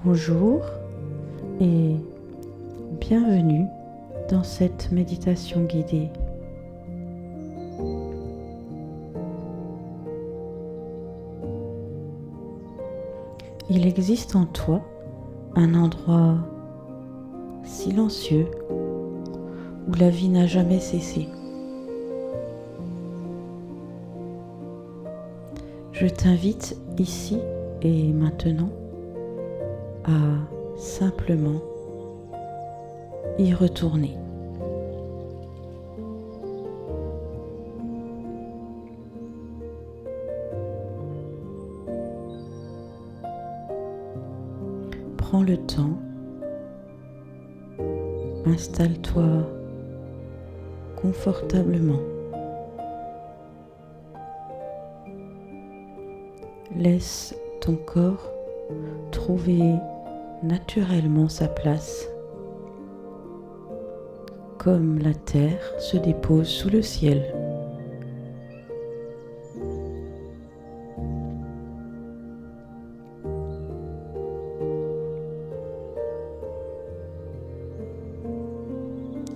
Bonjour et bienvenue dans cette méditation guidée. Il existe en toi un endroit silencieux où la vie n'a jamais cessé. Je t'invite ici et maintenant à simplement y retourner. Prends le temps, installe-toi confortablement. Laisse ton corps trouver naturellement sa place, comme la terre se dépose sous le ciel.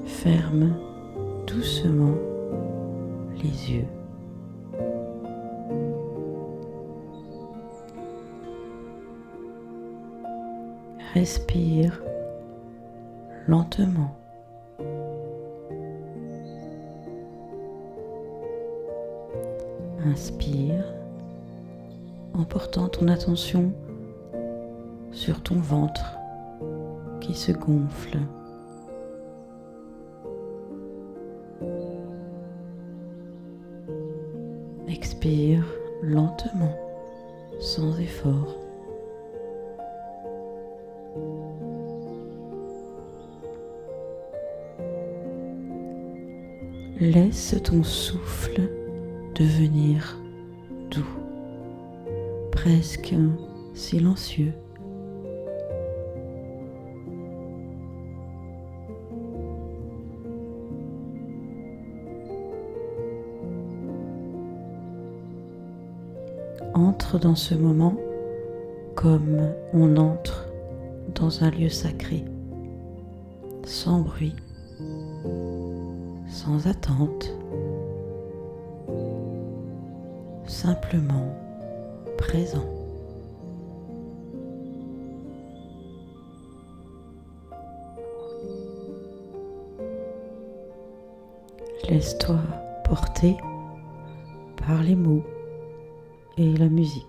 Ferme doucement les yeux. Respire lentement. Inspire en portant ton attention sur ton ventre qui se gonfle. Expire lentement, sans effort. Laisse ton souffle devenir doux, presque silencieux. Entre dans ce moment comme on entre dans un lieu sacré, sans bruit, sans attente, simplement présent. Laisse-toi porter par les mots et la musique.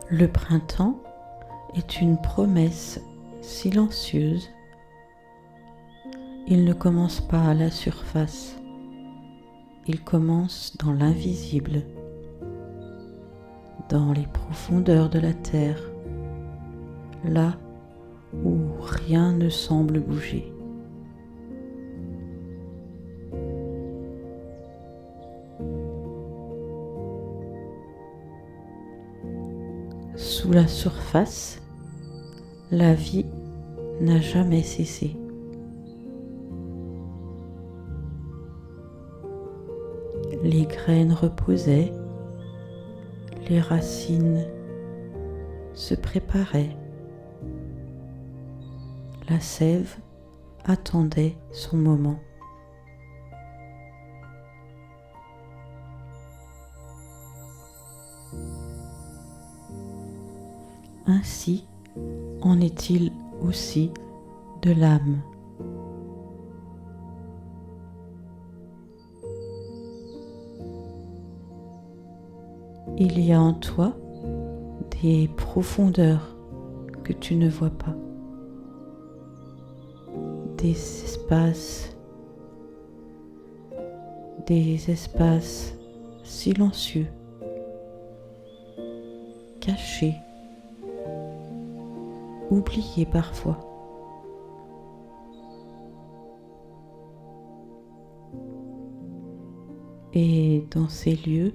Le printemps est une promesse silencieuse. Il ne commence pas à la surface, il commence dans l'invisible, dans les profondeurs de la terre, là où rien ne semble bouger. Sous la surface, la vie n'a jamais cessé. Les graines reposaient, les racines se préparaient, la sève attendait son moment. Ainsi en est-il aussi de l'âme. Il y a en toi des profondeurs que tu ne vois pas, des espaces silencieux, cachés, oubliés parfois. Et dans ces lieux,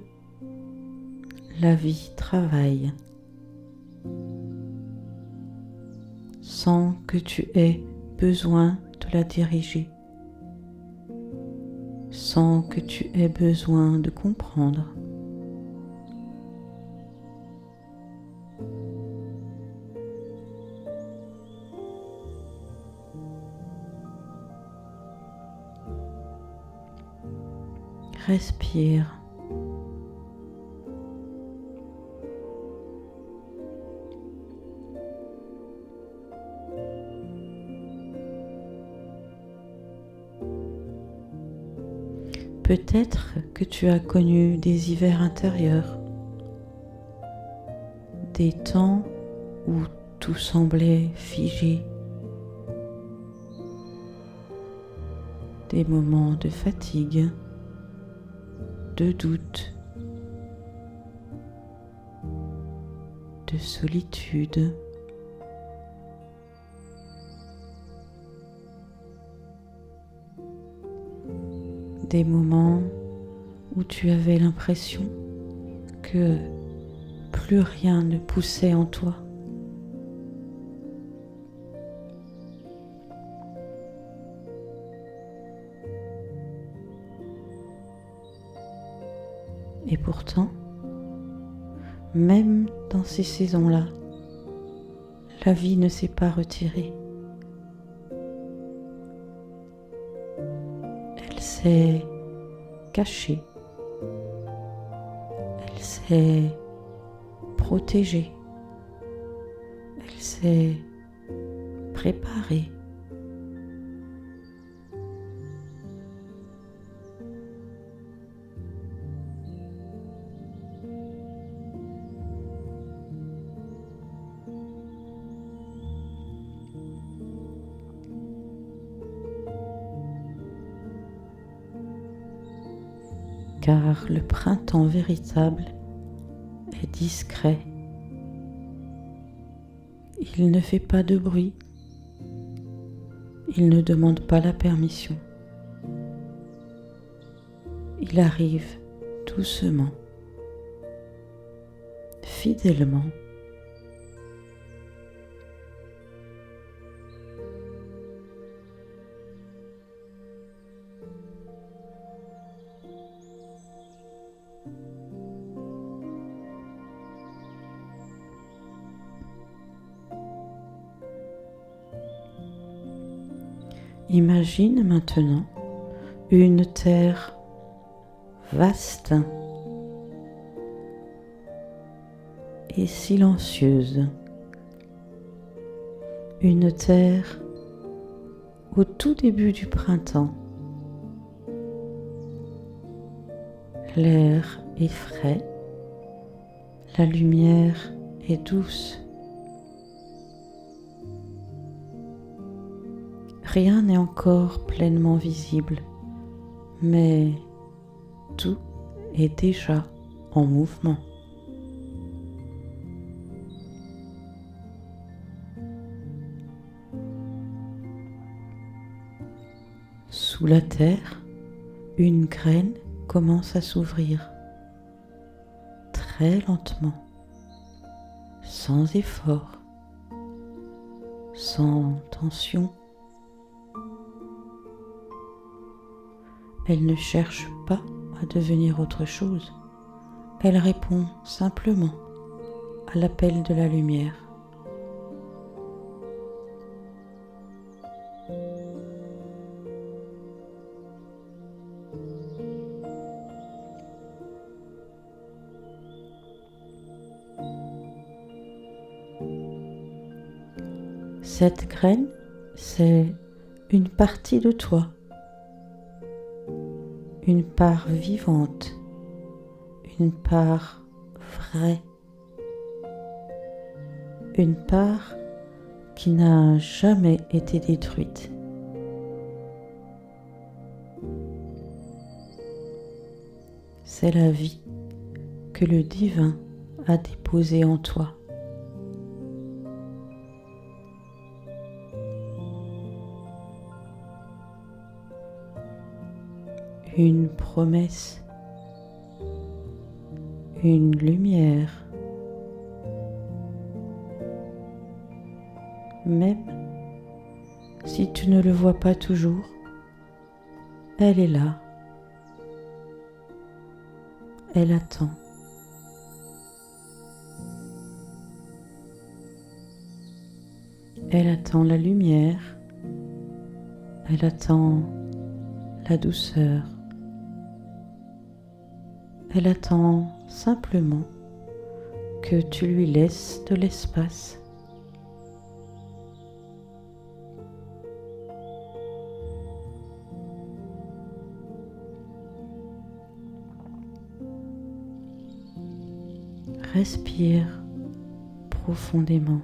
la vie travaille sans que tu aies besoin de la diriger, sans que tu aies besoin de comprendre. Respire. Peut-être que tu as connu des hivers intérieurs, des temps où tout semblait figé, des moments de fatigue, de doute, de solitude. Des moments où tu avais l'impression que plus rien ne poussait en toi. Et pourtant, même dans ces saisons-là, la vie ne s'est pas retirée. Elle s'est cachée. Elle s'est protégée. Elle s'est préparée. Car le printemps véritable est discret. Il ne fait pas de bruit. Il ne demande pas la permission. Il arrive doucement, fidèlement. Imagine maintenant une terre vaste et silencieuse. Une terre au tout début du printemps. L'air est frais, la lumière est douce. Rien n'est encore pleinement visible, mais tout est déjà en mouvement. Sous la terre, une graine commence à s'ouvrir, très lentement, sans effort, sans tension. Elle ne cherche pas à devenir autre chose. Elle répond simplement à l'appel de la lumière. Cette graine, c'est une partie de toi. Une part vivante, une part vraie, une part qui n'a jamais été détruite. C'est la vie que le divin a déposée en toi. Une promesse une lumière. Même si tu ne le vois pas toujours, elle est là. Elle attend. Elle attend la lumière. Elle attend la douceur. Elle attend simplement que tu lui laisses de l'espace. Respire profondément.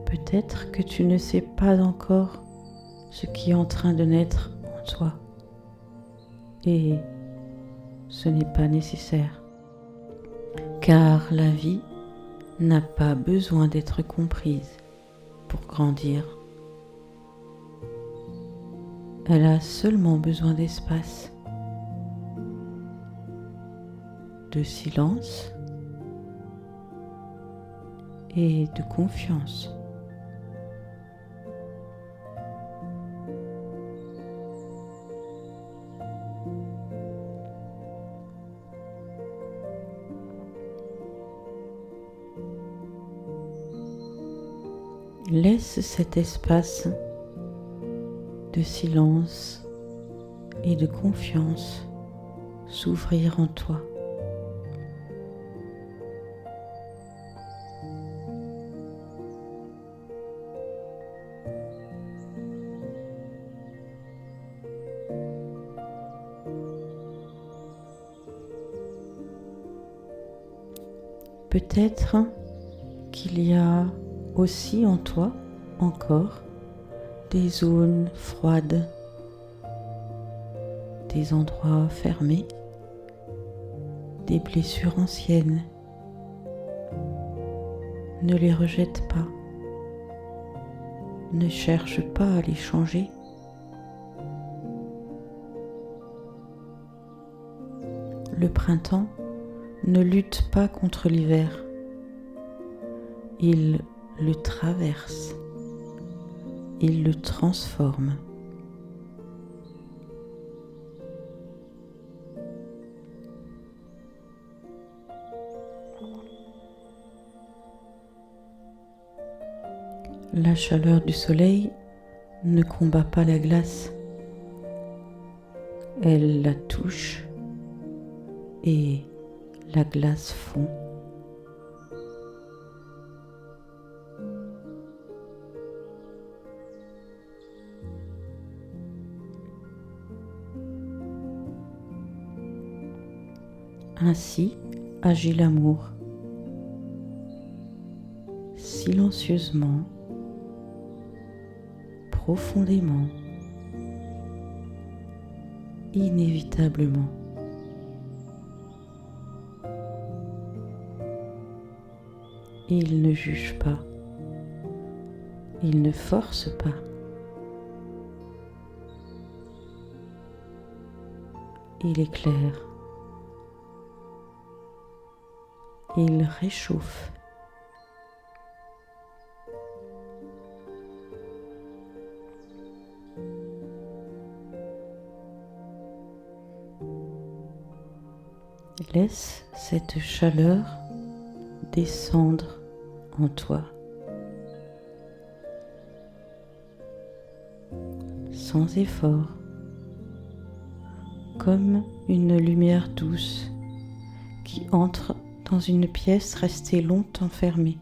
Peut-être que tu ne sais pas encore ce qui est en train de naître en toi. Et ce n'est pas nécessaire. Car la vie n'a pas besoin d'être comprise pour grandir. Elle a seulement besoin d'espace, de silence et de confiance. Laisse cet espace de silence et de confiance s'ouvrir en toi. Peut-être qu'il y a aussi en toi encore des zones froides, des endroits fermés, des blessures anciennes. Ne les rejette pas. Ne cherche pas à les changer. Le printemps ne lutte pas contre l'hiver. Il le traverse. Il le transforme. La chaleur du soleil ne combat pas la glace. Elle la touche et la glace fond. Ainsi agit l'amour, silencieusement, profondément, inévitablement. Il ne juge pas, il ne force pas. Il éclaire, il réchauffe. Laisse cette chaleur descendre en toi, sans effort, comme une lumière douce qui entre dans une pièce restée longtemps fermée.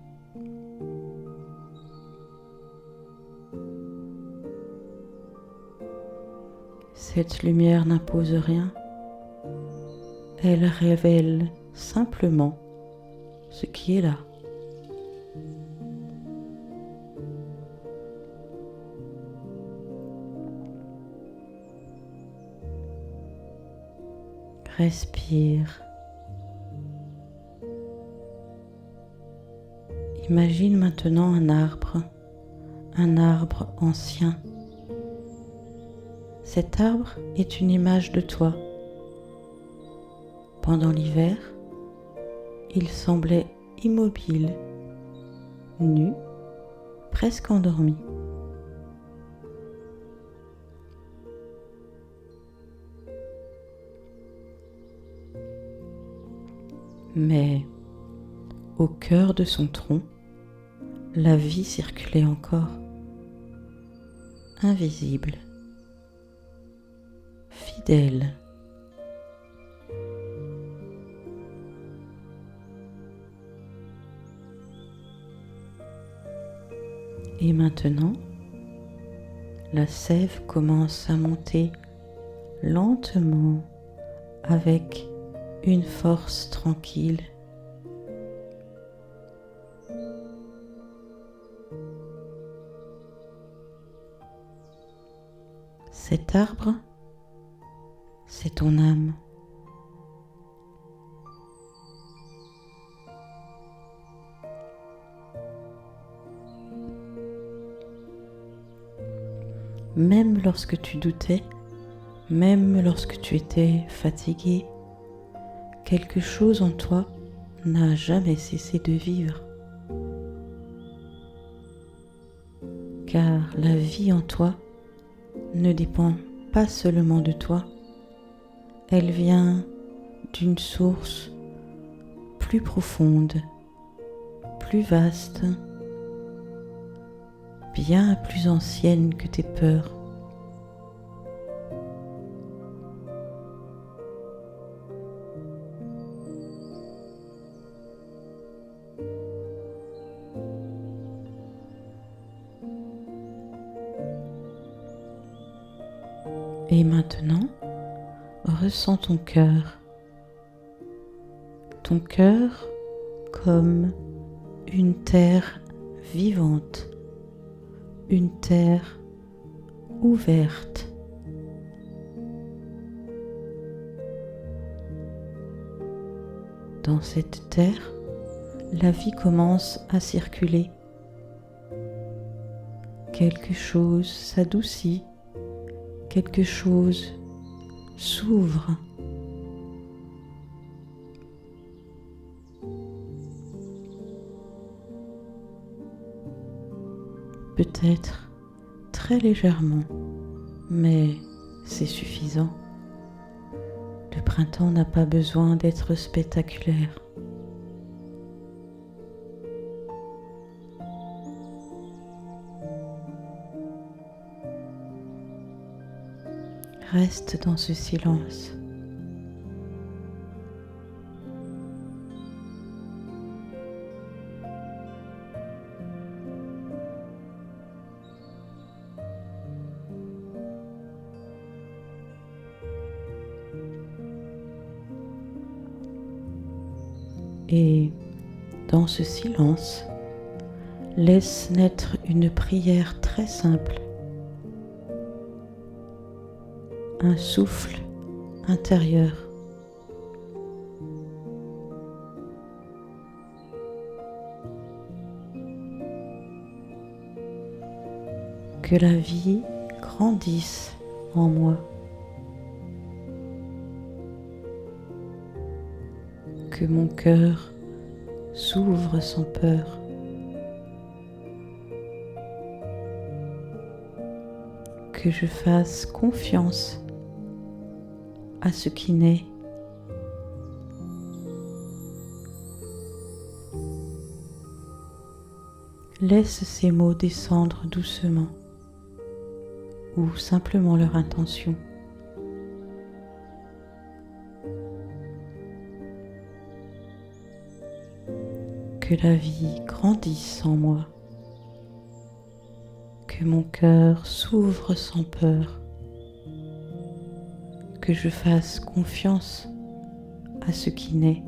Cette lumière n'impose rien, elle révèle simplement ce qui est là. Respire. Imagine maintenant un arbre ancien. Cet arbre est une image de toi. Pendant l'hiver, il semblait immobile, nu, presque endormi. Mais au cœur de son tronc, la vie circulait encore, invisible, fidèle. Et maintenant, la sève commence à monter lentement avec une force tranquille. Cet arbre, c'est ton âme. Même lorsque tu doutais, même lorsque tu étais fatigué, quelque chose en toi n'a jamais cessé de vivre. Car la vie en toi ne dépend pas seulement de toi, elle vient d'une source plus profonde, plus vaste, bien plus ancienne que tes peurs. Et maintenant, ressens ton cœur comme une terre vivante, une terre ouverte. Dans cette terre, la vie commence à circuler. Quelque chose s'adoucit, quelque chose s'ouvre. Peut-être très légèrement, mais c'est suffisant. Le printemps n'a pas besoin d'être spectaculaire. Reste dans ce silence. Et dans ce silence, laisse naître une prière très simple, un souffle intérieur. Que la vie grandisse en moi. Que mon cœur s'ouvre sans peur. Que je fasse confiance à ce qui naît. Laisse ces mots descendre doucement ou simplement leur intention. Que la vie grandisse en moi, que mon cœur s'ouvre sans peur, que je fasse confiance à ce qui naît.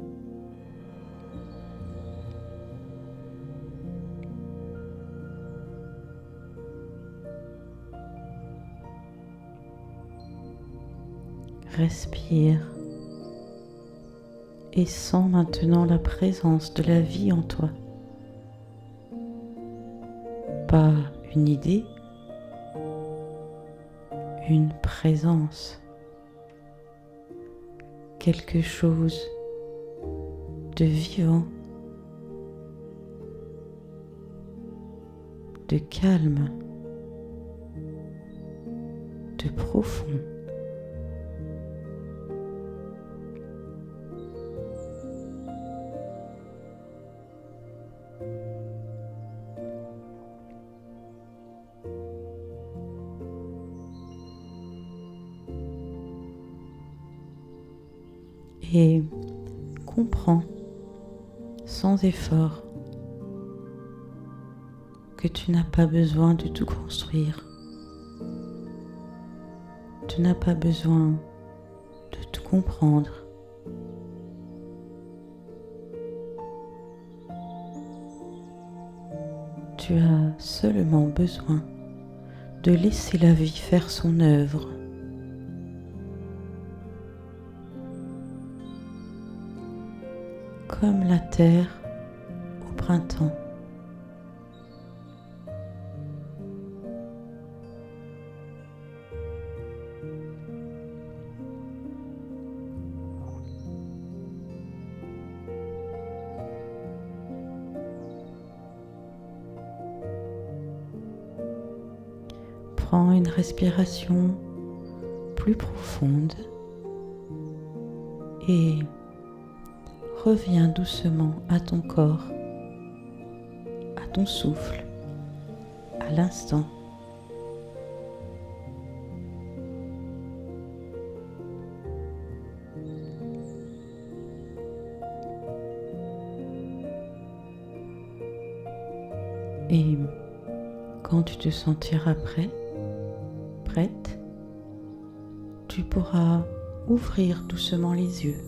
Respire et sens maintenant la présence de la vie en toi. pas une idée, une présence, quelque chose de vivant, de calme, de profond. Et comprends sans effort que tu n'as pas besoin de tout construire. Tu n'as pas besoin de tout comprendre. Tu as seulement besoin de laisser la vie faire son œuvre. Comme la terre au printemps. Prends une respiration plus profonde et reviens doucement à ton corps, à ton souffle, à l'instant. Et quand tu te sentiras prête, tu pourras ouvrir doucement les yeux.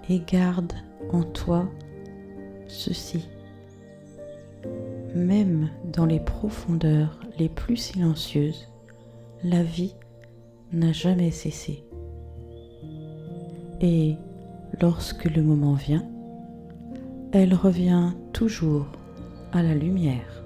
Et garde en toi ceci. Même dans les profondeurs les plus silencieuses, la vie n'a jamais cessé. Et lorsque le moment vient, elle revient toujours à la lumière.